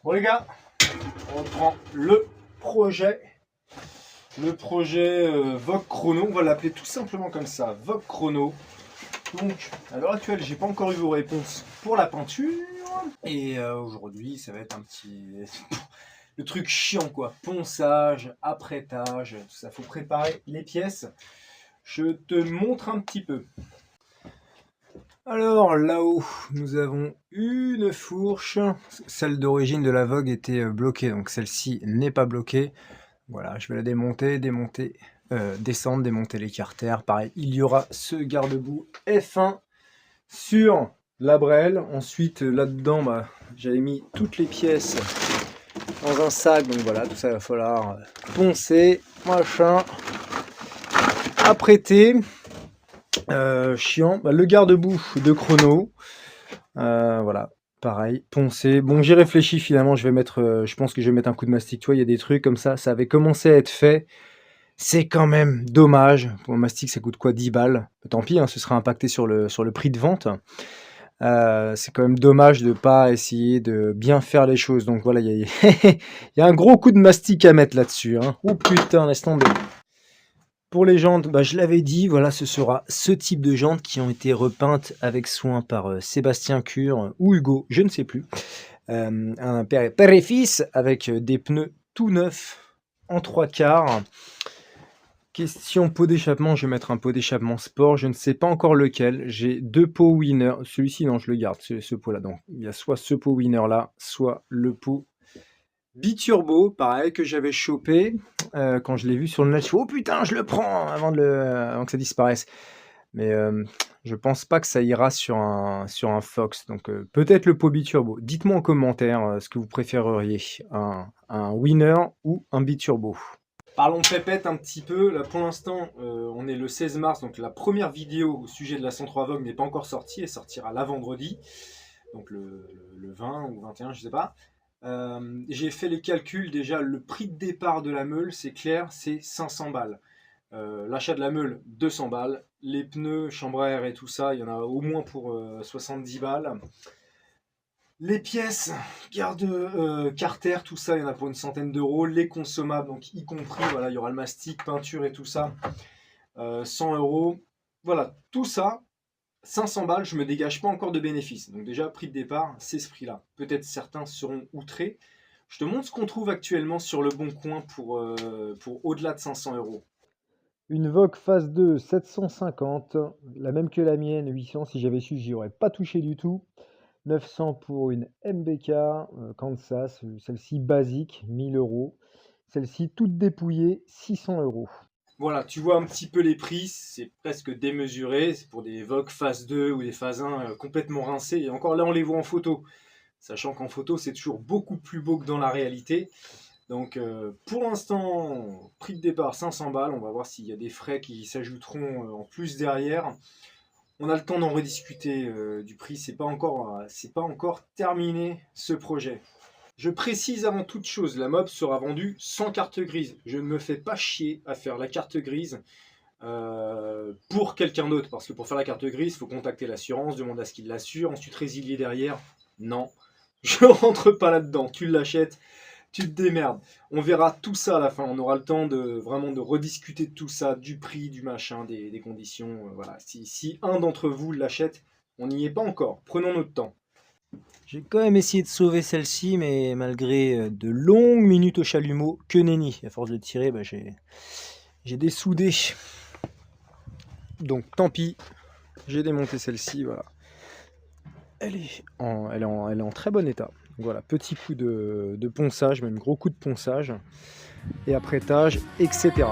Bon les gars, on reprend le projet. Vogue Chrono, on va l'appeler tout simplement comme ça, Vogue Chrono. Donc, à l'heure actuelle, j'ai pas encore eu vos réponses pour la peinture. Et aujourd'hui, ça va être un petit... le truc chiant quoi. Ponçage, apprêtage, tout ça. Faut préparer les pièces. Je te montre un petit peu. Alors là-haut, nous avons une fourche. Celle d'origine de la Vogue était bloquée, donc celle-ci n'est pas bloquée. Voilà, je vais la démonter, descendre, démonter les carters. Pareil, il y aura ce garde-boue F1 sur la brelle. Ensuite, là-dedans, j'avais mis toutes les pièces dans un sac. Donc voilà, tout ça, il va falloir poncer, machin, apprêter. Chiant. Le garde-boue de Chrono. Voilà. Pareil, poncer. Bon, j'ai réfléchi finalement, je pense que je vais mettre un coup de mastic. Tu vois, il y a des trucs comme ça, ça avait commencé à être fait. C'est quand même dommage. Pour un mastic, ça coûte quoi, 10 balles. Tant pis, hein, ce sera impacté sur le prix de vente. C'est quand même dommage de ne pas essayer de bien faire les choses. Donc voilà, il y a un gros coup de mastic à mettre là-dessus. Hein. Oh putain, laisse tomber. Pour les jantes, je l'avais dit, voilà, ce sera ce type de jantes qui ont été repeintes avec soin par Sébastien Cure ou Hugo, je ne sais plus. Un père et fils avec des pneus tout neufs en 3/4. Question pot d'échappement, je vais mettre un pot d'échappement sport, je ne sais pas encore lequel. J'ai 2 pots winner, celui-ci non, je le garde, ce pot là. Donc il y a soit ce pot winner là, soit le pot biturbo, pareil, que j'avais chopé quand je l'ai vu sur le net. Je fais, oh putain, je le prends avant que ça disparaisse. Mais je pense pas que ça ira sur un Fox. Donc peut-être le pot biturbo. Dites-moi en commentaire ce que vous préféreriez, un winner ou un biturbo. Parlons pépette un petit peu. Là pour l'instant, on est le 16 mars, donc la première vidéo au sujet de la 103 Vogue n'est pas encore sortie. Elle sortira là vendredi, donc le 20 ou 21, je sais pas. J'ai fait les calculs, déjà le prix de départ de la meule, c'est clair, c'est 500 balles. L'achat de la meule, 200 balles. Les pneus, chambre à air et tout ça, il y en a au moins pour 70 balles. Les pièces, carter, tout ça, il y en a pour une centaine d'euros. Les consommables, donc y compris, voilà, il y aura le mastic, peinture et tout ça, 100 euros. Voilà, tout ça, 500 balles, je me dégage pas encore de bénéfices. Donc déjà, prix de départ, c'est ce prix-là. Peut-être certains seront outrés. Je te montre ce qu'on trouve actuellement sur le Bon Coin pour au-delà de 500 euros. Une Vogue Phase 2 750, la même que la mienne, 800. Si j'avais su, j'y aurais pas touché du tout. 900 pour une MBK Kansas, celle-ci basique, 1000 euros. Celle-ci toute dépouillée, 600 euros. Voilà, tu vois un petit peu les prix, c'est presque démesuré, c'est pour des Vogue Phase 2 ou des Phase 1 complètement rincés, et encore là on les voit en photo, sachant qu'en photo c'est toujours beaucoup plus beau que dans la réalité. Donc pour l'instant, prix de départ 500 balles, on va voir s'il y a des frais qui s'ajouteront en plus derrière. On a le temps d'en rediscuter du prix, c'est pas encore terminé ce projet. Je précise avant toute chose, la mob sera vendue sans carte grise. Je ne me fais pas chier à faire la carte grise pour quelqu'un d'autre. Parce que pour faire la carte grise, il faut contacter l'assurance, demander à ce qu'il l'assure, ensuite résilier derrière. Non, je rentre pas là-dedans. Tu l'achètes, tu te démerdes. On verra tout ça à la fin. On aura le temps de vraiment de rediscuter de tout ça, du prix, du machin, des conditions. Voilà. Si un d'entre vous l'achète, on n'y est pas encore. Prenons notre temps. J'ai quand même essayé de sauver celle-ci, mais malgré de longues minutes au chalumeau, que nenni. À force de tirer, j'ai dessoudé. Donc tant pis, j'ai démonté celle-ci, voilà. Elle est en très bon état. Donc, voilà, petit coup de ponçage, même gros coup de ponçage, et apprêtage, etc.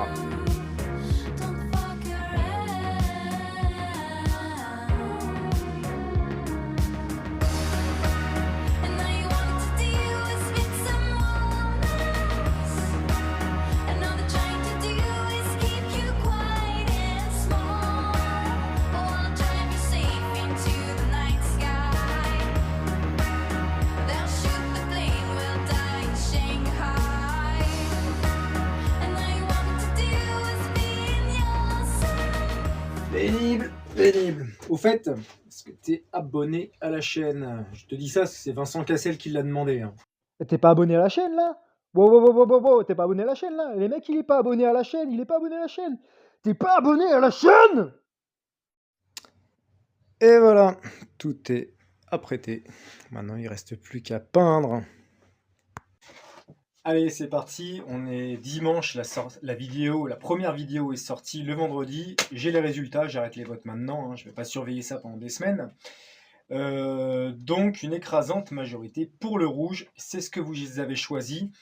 Pénible. Au fait, est-ce que tu es abonné à la chaîne? Je te dis ça, c'est Vincent Cassel qui l'a demandé. Hein. T'es pas abonné à la chaîne là? Wow, wow, wow, wow, wow, wow, t'es pas abonné à la chaîne là? Les mecs, il est pas abonné à la chaîne, il est pas abonné à la chaîne. T'es pas abonné à la chaîne? Et voilà, tout est apprêté. Maintenant, il reste plus qu'à peindre. Allez, c'est parti. On est dimanche, la première vidéo est sortie le vendredi. J'ai les résultats, j'arrête les votes maintenant, hein, je vais pas surveiller ça pendant des semaines. Donc une écrasante majorité pour le rouge, c'est ce que vous avez choisi.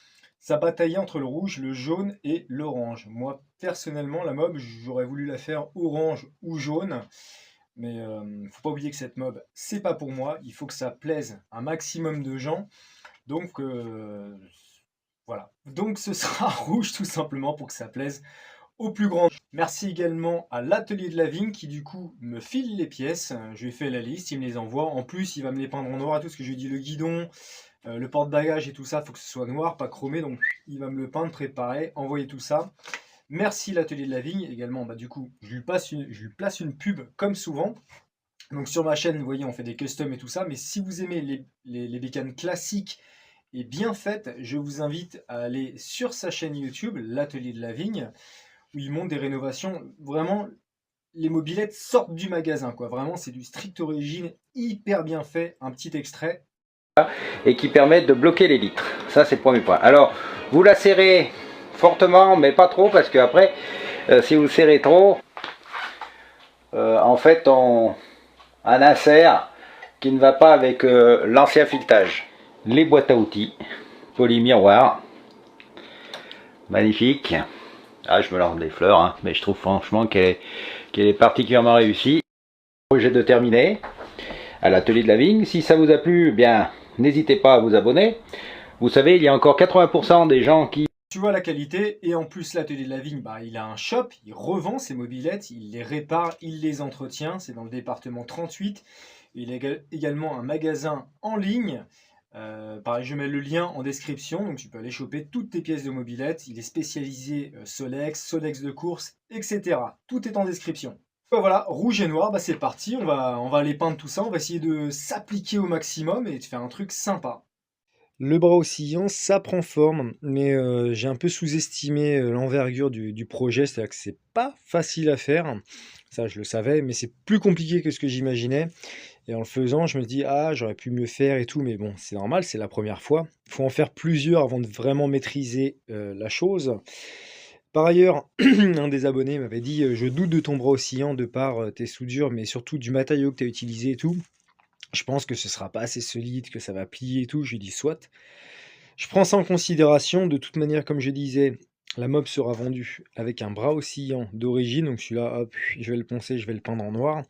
Ça bataillait entre le rouge, le jaune et l'orange. Moi, personnellement, la mob, j'aurais voulu la faire orange ou jaune. Mais faut pas oublier que cette mob, c'est pas pour moi. Il faut que ça plaise un maximum de gens. Donc voilà. Donc ce sera rouge tout simplement pour que ça plaise au plus grand. Merci également à l'atelier de la vigne qui du coup me file les pièces. Je lui ai fait la liste, il me les envoie. En plus, il va me les peindre en noir et tout, ce que je lui ai dit, le guidon, le porte-bagages et tout ça, il faut que ce soit noir, pas chromé. Donc il va me le peindre, préparer, envoyer tout ça. Merci l'atelier de la vigne également. Bah, du coup, je lui place une pub comme souvent. Donc sur ma chaîne, vous voyez, on fait des customs et tout ça. Mais si vous aimez les bécanes classiques et bien faites, je vous invite à aller sur sa chaîne YouTube, l'atelier de la vigne, où ils montent des rénovations. Vraiment, les mobylettes sortent du magasin, quoi. Vraiment, c'est du strict origine, hyper bien fait. Un petit extrait. Et qui permettent de bloquer les litres. Ça, c'est le premier point. Alors, vous la serrez fortement, mais pas trop, parce que après, si vous serrez trop, en fait, on un insert qui ne va pas avec l'ancien filetage. Les boîtes à outils, poly-miroir, magnifique. Ah, je me lance des fleurs, hein, mais je trouve franchement qu'elle est particulièrement réussie. Projet de terminer à l'atelier de la vigne. Si ça vous a plu, bien, n'hésitez pas à vous abonner. Vous savez, il y a encore 80% des gens qui... Tu vois la qualité, et en plus l'atelier de la vigne, bah, il a un shop, il revend ses mobylettes, il les répare, il les entretient, c'est dans le département 38. Il a également un magasin en ligne. Pareil, je mets le lien en description, donc tu peux aller choper toutes tes pièces de mobylettes. Il est spécialisé Solex, Solex de course, etc. Tout est en description. Voilà, rouge et noir, bah c'est parti, on va aller peindre tout ça, on va essayer de s'appliquer au maximum et de faire un truc sympa. Le bras oscillant, ça prend forme, mais j'ai un peu sous-estimé l'envergure du projet, c'est-à-dire que c'est pas facile à faire. Ça, je le savais, mais c'est plus compliqué que ce que j'imaginais. Et en le faisant, je me dis, ah, j'aurais pu mieux faire et tout, mais bon, c'est normal, c'est la première fois. Il faut en faire plusieurs avant de vraiment maîtriser la chose. Par ailleurs, un des abonnés m'avait dit, je doute de ton bras oscillant de par tes soudures, mais surtout du matériau que tu as utilisé et tout. Je pense que ce sera pas assez solide, que ça va plier et tout. Je lui dis soit. Je prends ça en considération. De toute manière, comme je disais, la mob sera vendue avec un bras oscillant d'origine. Donc celui-là, hop, je vais le poncer, je vais le peindre en noir.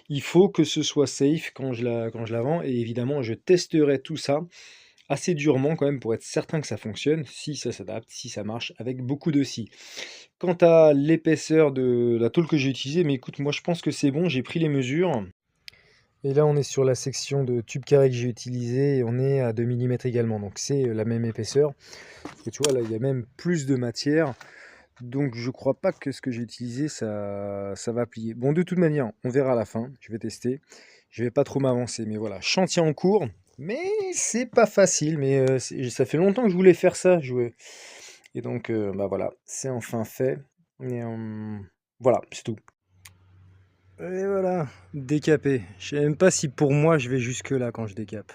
Il faut que ce soit safe quand je la vends. Et évidemment, je testerai tout ça assez durement quand même pour être certain que ça fonctionne, si ça s'adapte, si ça marche, avec beaucoup de si. Quant à l'épaisseur de la tôle que j'ai utilisée, mais écoute, moi je pense que c'est bon, j'ai pris les mesures. Et là, on est sur la section de tube carré que j'ai utilisé et on est à 2 mm également. Donc c'est la même épaisseur. Parce que tu vois, là, il y a même plus de matière. Donc je crois pas que ce que j'ai utilisé, ça va plier. Bon, de toute manière, on verra à la fin. Je vais tester. Je vais pas trop m'avancer. Mais voilà, chantier en cours. Mais c'est pas facile. Mais ça fait longtemps que je voulais faire ça. Et donc, bah voilà, c'est enfin fait. Et voilà, c'est tout. Et voilà, décapé. Je sais même pas si pour moi je vais jusque là quand je décape.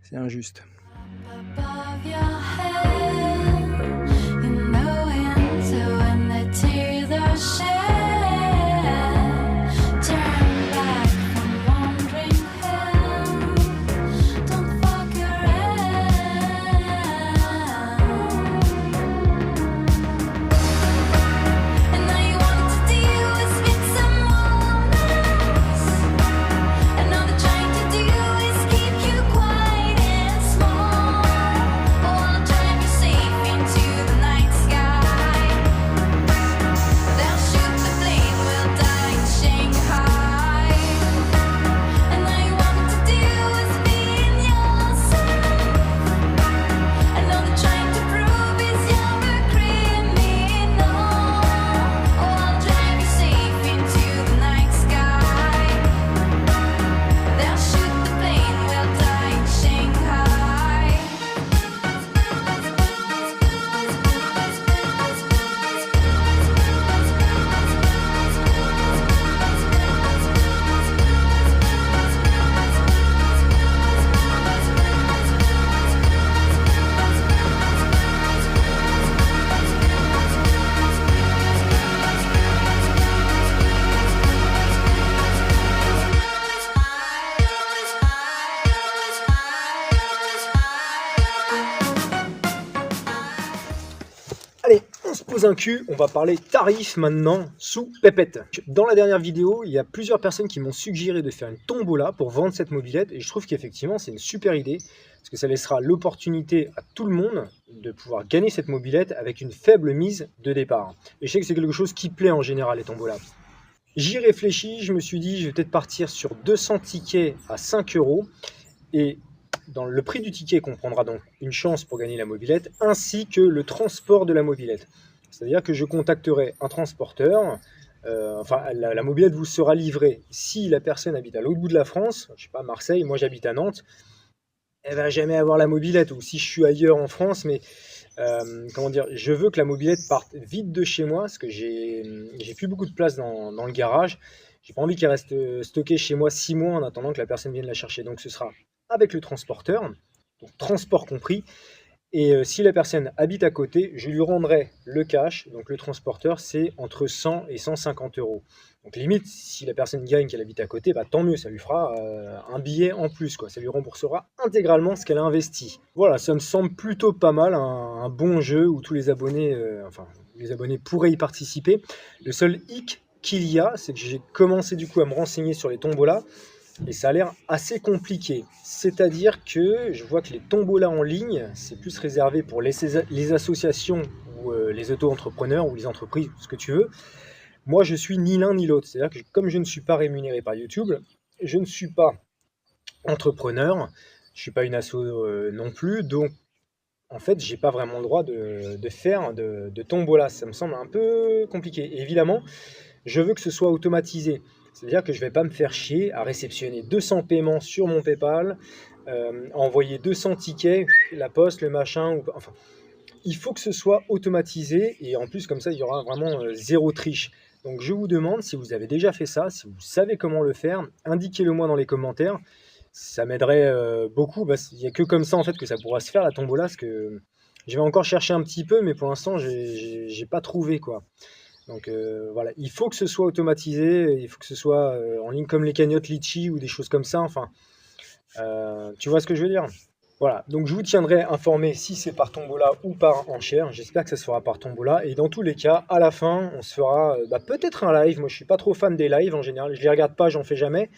C'est injuste. on se pose un cul, on va parler tarif maintenant sous pépette. Dans la dernière vidéo, il y a plusieurs personnes qui m'ont suggéré de faire une tombola pour vendre cette mobilette et je trouve qu'effectivement c'est une super idée parce que ça laissera l'opportunité à tout le monde de pouvoir gagner cette mobilette avec une faible mise de départ. Et je sais que c'est quelque chose qui plaît en général les tombolas. J'y réfléchis, je me suis dit je vais peut-être partir sur 200 tickets à 5 € et dans le prix du ticket comprendra donc une chance pour gagner la mobilette ainsi que le transport de la mobilette. C'est-à-dire que je contacterai un transporteur, la mobilette vous sera livrée. Si la personne habite à l'autre bout de la France, je sais pas, Marseille, moi j'habite à Nantes, elle va jamais avoir la mobilette. Ou si je suis ailleurs en France, mais comment dire, je veux que la mobilette parte vite de chez moi parce que j'ai plus beaucoup de place dans le garage. J'ai pas envie qu'elle reste stockée chez moi 6 mois en attendant que la personne vienne la chercher. Donc ce sera avec le transporteur, donc transport compris. Et si la personne habite à côté, je lui rendrai le cash. Donc le transporteur, c'est entre 100 et 150 €. Donc limite, si la personne gagne qu'elle habite à côté, bah, tant mieux, ça lui fera un billet en plus, quoi. Ça lui remboursera intégralement ce qu'elle a investi. Voilà, ça me semble plutôt pas mal, un bon jeu où tous les abonnés, les abonnés pourraient y participer. Le seul hic qu'il y a, c'est que j'ai commencé du coup à me renseigner sur les tombolas. Et ça a l'air assez compliqué. C'est-à-dire que je vois que les tombolas en ligne, c'est plus réservé pour les associations ou les auto-entrepreneurs ou les entreprises, ce que tu veux. Moi, je suis ni l'un ni l'autre. C'est-à-dire que comme je ne suis pas rémunéré par YouTube, je ne suis pas entrepreneur, je ne suis pas une asso non plus. Donc, en fait, j'ai pas vraiment le droit de faire de tombola. Ça me semble un peu compliqué. Et évidemment, je veux que ce soit automatisé. C'est-à-dire que je ne vais pas me faire chier à réceptionner 200 paiements sur mon PayPal, envoyer 200 tickets, la poste, le machin. Enfin, il faut que ce soit automatisé et en plus, comme ça, il y aura vraiment zéro triche. Donc, je vous demande si vous avez déjà fait ça, si vous savez comment le faire, indiquez-le moi dans les commentaires. Ça m'aiderait beaucoup. Il n'y a que comme ça en fait que ça pourra se faire la tombola. Parce que je vais encore chercher un petit peu, mais pour l'instant, j'ai pas trouvé quoi. Donc voilà, il faut que ce soit automatisé, il faut que ce soit en ligne comme les cagnottes Litchi ou des choses comme ça. Enfin, tu vois ce que je veux dire? Voilà, donc je vous tiendrai informé si c'est par tombola ou par enchère. J'espère que ça se fera par tombola. Et dans tous les cas, à la fin, on se fera peut-être un live. Moi, je suis pas trop fan des lives en général. Je les regarde pas, j'en fais jamais.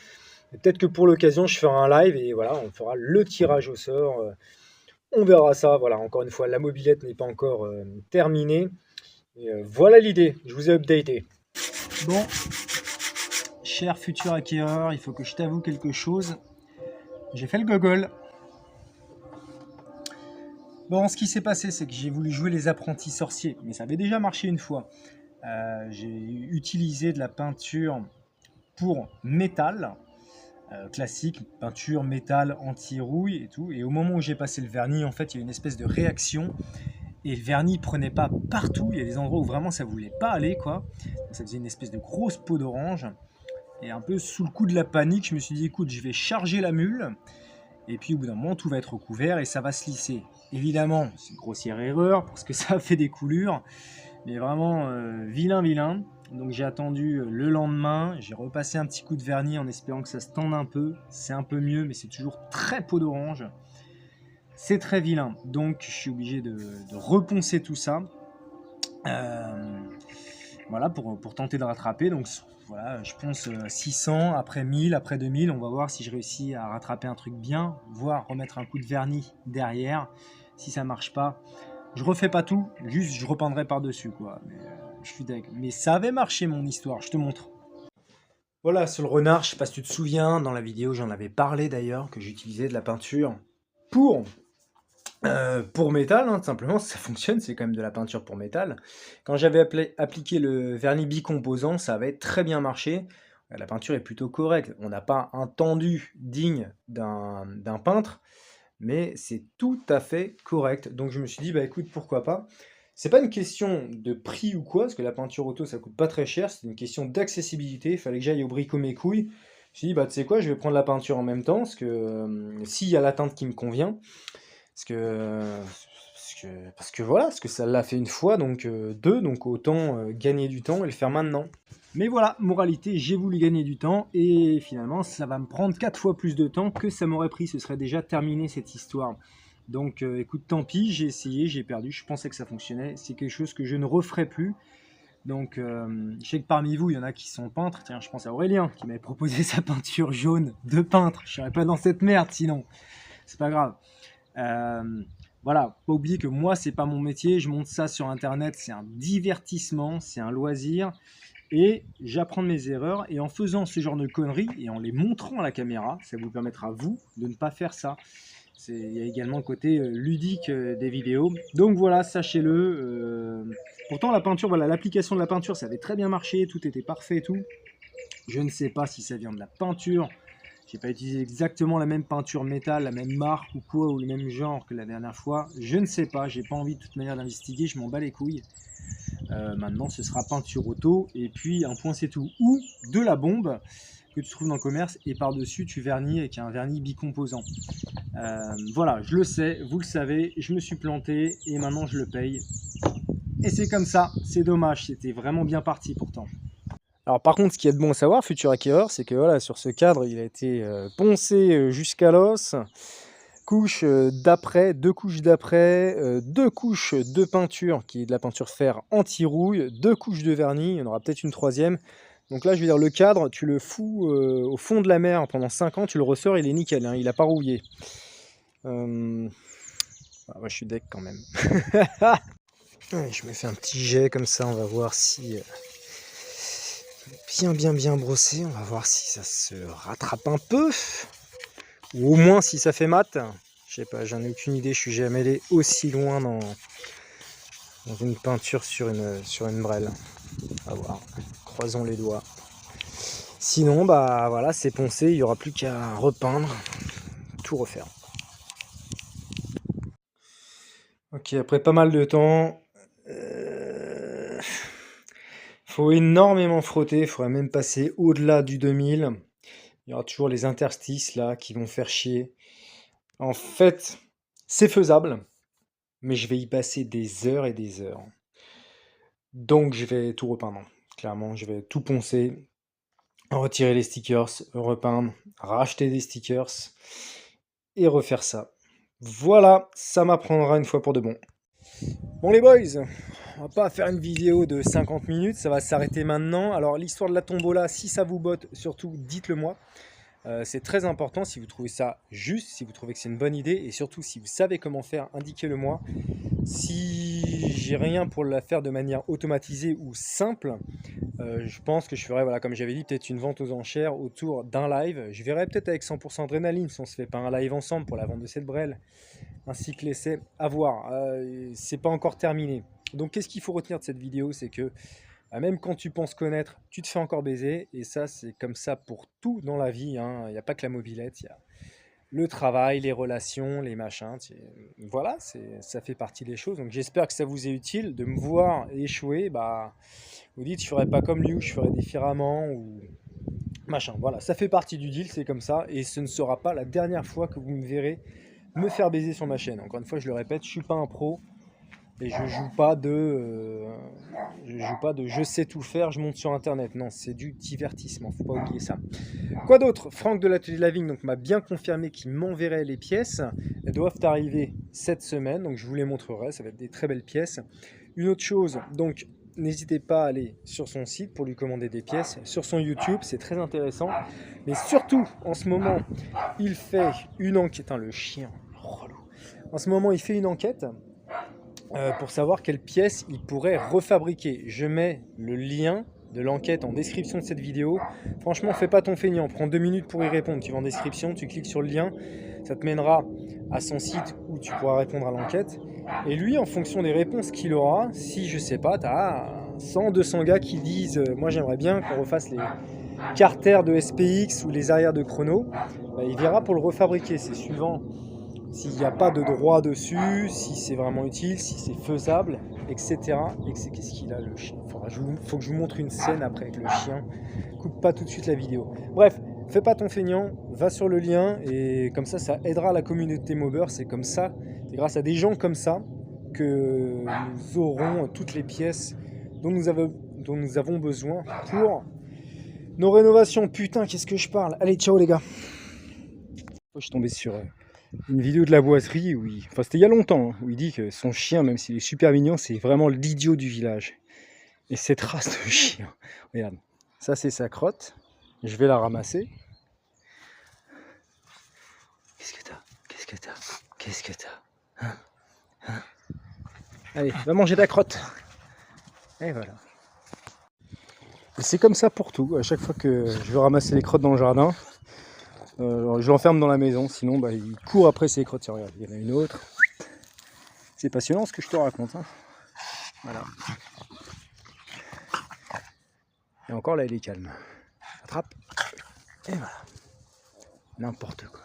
Peut-être que pour l'occasion, je ferai un live et voilà, on fera le tirage au sort. On verra ça. Voilà, encore une fois, la mobilette n'est pas encore terminée. Et voilà l'idée, je vous ai updaté. Bon, cher futur acquéreur, il faut que je t'avoue quelque chose. J'ai fait le gogol. Bon, ce qui s'est passé, c'est que j'ai voulu jouer les apprentis sorciers, mais ça avait déjà marché une fois. J'ai utilisé de la peinture pour métal, classique, peinture métal anti-rouille et tout. Et au moment où j'ai passé le vernis, en fait, il y a une espèce de réaction. Et le vernis prenait pas partout, il y a des endroits où vraiment ça voulait pas aller quoi. Donc ça faisait une espèce de grosse peau d'orange. Et un peu sous le coup de la panique, je me suis dit écoute, je vais charger la mule. Et puis au bout d'un moment, tout va être recouvert et ça va se lisser. Évidemment, c'est une grossière erreur parce que ça a fait des coulures. Mais vraiment vilain. Donc j'ai attendu le lendemain, j'ai repassé un petit coup de vernis en espérant que ça se tende un peu. C'est un peu mieux, mais c'est toujours très peau d'orange. C'est très vilain, donc je suis obligé de reponcer tout ça. Voilà, pour tenter de rattraper. Donc voilà, je ponce 600, après 1000, après 2000. On va voir si je réussis à rattraper un truc bien, voire remettre un coup de vernis derrière. Si ça marche pas, je refais pas tout, juste je repeindrai par-dessus quoi. Mais, je suis deg. Mais ça avait marché mon histoire, je te montre. Voilà, sur le renard, je sais pas si tu te souviens, dans la vidéo j'en avais parlé d'ailleurs, que j'utilisais de la peinture pour métal, hein, tout simplement, ça fonctionne, c'est quand même de la peinture pour métal. Quand j'avais appliqué le vernis bicomposant, ça avait très bien marché. La peinture est plutôt correcte. On n'a pas un tendu digne d'un peintre, mais c'est tout à fait correct. Donc je me suis dit, bah écoute, pourquoi pas. C'est pas une question de prix ou quoi, parce que la peinture auto, ça coûte pas très cher, c'est une question d'accessibilité. Il fallait que j'aille au bricot mes couilles. Je me suis dit, bah tu sais quoi, je vais prendre la peinture en même temps, parce que s'il y a la teinte qui me convient, parce que voilà, parce que ça l'a fait une fois, donc deux, donc autant gagner du temps et le faire maintenant. Mais voilà, moralité, j'ai voulu gagner du temps et finalement ça va me prendre 4 fois plus de temps que ça m'aurait pris, ce serait déjà terminé cette histoire. Donc écoute, tant pis, j'ai essayé, j'ai perdu, je pensais que ça fonctionnait. C'est quelque chose que je ne referai plus. Donc je sais que parmi vous, il y en a qui sont peintres. Tiens, je pense à Aurélien qui m'avait proposé sa peinture jaune de peintre. Je serais pas dans cette merde sinon. C'est pas grave. Voilà, pas oublier que moi, c'est pas mon métier. Je monte ça sur Internet, c'est un divertissement, c'est un loisir. Et j'apprends de mes erreurs. Et en faisant ce genre de conneries et en les montrant à la caméra, ça vous permettra, vous, de ne pas faire ça. Il y a également le côté ludique des vidéos. Donc voilà, sachez-le. Pourtant, la peinture, voilà, l'application de la peinture, ça avait très bien marché. Tout était parfait et tout. Je ne sais pas si ça vient de la peinture. J'ai pas utilisé exactement la même peinture métal, la même marque ou quoi, ou le même genre que la dernière fois. Je ne sais pas, j'ai pas envie de toute manière d'investiguer, je m'en bats les couilles. Maintenant, ce sera peinture auto, et puis un point c'est tout. Ou de la bombe que tu trouves dans le commerce, et par-dessus, tu vernis avec un vernis bicomposant. Voilà, je le sais, vous le savez, je me suis planté, et maintenant je le paye. Et c'est comme ça, c'est dommage, c'était vraiment bien parti pourtant. Alors par contre, ce qui est de bon à savoir, futur acquéreur, c'est que voilà, sur ce cadre, il a été poncé jusqu'à l'os. Couche d'après, 2 couches d'après, 2 couches de peinture, qui est de la peinture fer anti-rouille, 2 couches de vernis, il y en aura peut-être une troisième. Donc là, je veux dire, le cadre, tu le fous au fond de la mer pendant 5 ans, tu le ressors, il est nickel, hein, il n'a pas rouillé. Ah, moi, je suis deck quand même. Allez, je me fais un petit jet comme ça, on va voir si... bien brossé, on va voir si ça se rattrape un peu. Ou au moins si ça fait mat. Je sais pas, j'en ai aucune idée, je suis jamais allé aussi loin dans une peinture sur une brêle. On va voir, croisons les doigts. Sinon, bah voilà, c'est poncé, il n'y aura plus qu'à repeindre, tout refaire. Ok, après pas mal de temps, faut énormément frotter, il faudrait même passer au-delà du 2000. Il y aura toujours les interstices là qui vont faire chier. En fait, c'est faisable, mais je vais y passer des heures et des heures. Donc je vais tout repeindre. Clairement, je vais tout poncer, retirer les stickers, repeindre, racheter des stickers et refaire ça. Voilà, ça m'apprendra une fois pour de bon. Bon les boys, on va pas faire une vidéo de 50 minutes, ça va s'arrêter maintenant. Alors l'histoire de la tombola, si ça vous botte, surtout dites-le moi. C'est très important si vous trouvez ça juste, si vous trouvez que c'est une bonne idée et surtout si vous savez comment faire, indiquez-le moi. Si j'ai rien pour la faire de manière automatisée ou simple, je pense que je ferai, voilà, comme j'avais dit, peut-être une vente aux enchères autour d'un live. Je verrai peut-être avec 100% adrénaline si on se fait pas un live ensemble pour la vente de cette brêle, ainsi que l'essai. À voir, c'est pas encore terminé. Donc qu'est-ce qu'il faut retenir de cette vidéo, c'est que même quand tu penses connaître, tu te fais encore baiser. Et ça, c'est comme ça pour tout dans la vie, hein. Il n'y a pas que la mobilette, il y a le travail, les relations, les machins. Voilà, ça fait partie des choses. Donc j'espère que ça vous est utile de me voir échouer. Bah, vous dites, je ferai pas comme lui ou je ferai différemment ou machin. Voilà, ça fait partie du deal, c'est comme ça. Et ce ne sera pas la dernière fois que vous me verrez me faire baiser sur ma chaîne. Encore une fois, je le répète, je suis pas un pro. Et je joue pas de je sais tout faire, je monte sur internet. Non, c'est du divertissement, faut pas oublier ça. Quoi d'autre? Franck de l'atelier de la vigne donc m'a bien confirmé qu'il m'enverrait les pièces. Elles doivent arriver cette semaine, donc je vous les montrerai, ça va être des très belles pièces. Une autre chose, donc n'hésitez pas à aller sur son site pour lui commander des pièces, sur son YouTube, c'est très intéressant. Mais surtout, en ce moment, il fait une enquête, le chien, relou. En ce moment, il fait une enquête pour savoir quelle pièce il pourrait refabriquer. Je mets le lien de l'enquête en description de cette vidéo. Franchement, fais pas ton feignant, prends 2 minutes pour y répondre. Tu vas en description, tu cliques sur le lien, ça te mènera à son site où tu pourras répondre à l'enquête. Et lui, en fonction des réponses qu'il aura, si je sais pas, tu as 100, 200 gars qui disent moi j'aimerais bien qu'on refasse les carters de SPX ou les arrières de chrono, bah, il verra pour le refabriquer. C'est suivant s'il n'y a pas de droit dessus, si c'est vraiment utile, si c'est faisable, etc. Et qu'est-ce qu'il a le chien? Faut que je vous montre une scène après avec le chien. Coupe pas tout de suite la vidéo. Bref, fais pas ton feignant, va sur le lien et comme ça aidera la communauté Mobber. C'est comme ça, c'est grâce à des gens comme ça que nous aurons toutes les pièces dont nous avons besoin pour nos rénovations. Putain, qu'est-ce que je parle? Allez, ciao les gars. Je suis tombé sur une vidéo de la boiserie où enfin c'était il y a longtemps, hein, où il dit que son chien, même s'il est super mignon, c'est vraiment l'idiot du village. Et cette race de chien, regarde, ça c'est sa crotte, je vais la ramasser. Qu'est-ce que t'as? Qu'est-ce que t'as? Qu'est-ce que t'as? Hein? Allez, va manger ta crotte. Et voilà. Et c'est comme ça pour tout, à chaque fois que je veux ramasser les crottes dans le jardin, je l'enferme dans la maison, sinon bah, il court après ses crottes. Tiens, regarde, il y en a une autre. C'est passionnant ce que je te raconte. Hein. Voilà. Et encore là, il est calme. Attrape. Et voilà. N'importe quoi.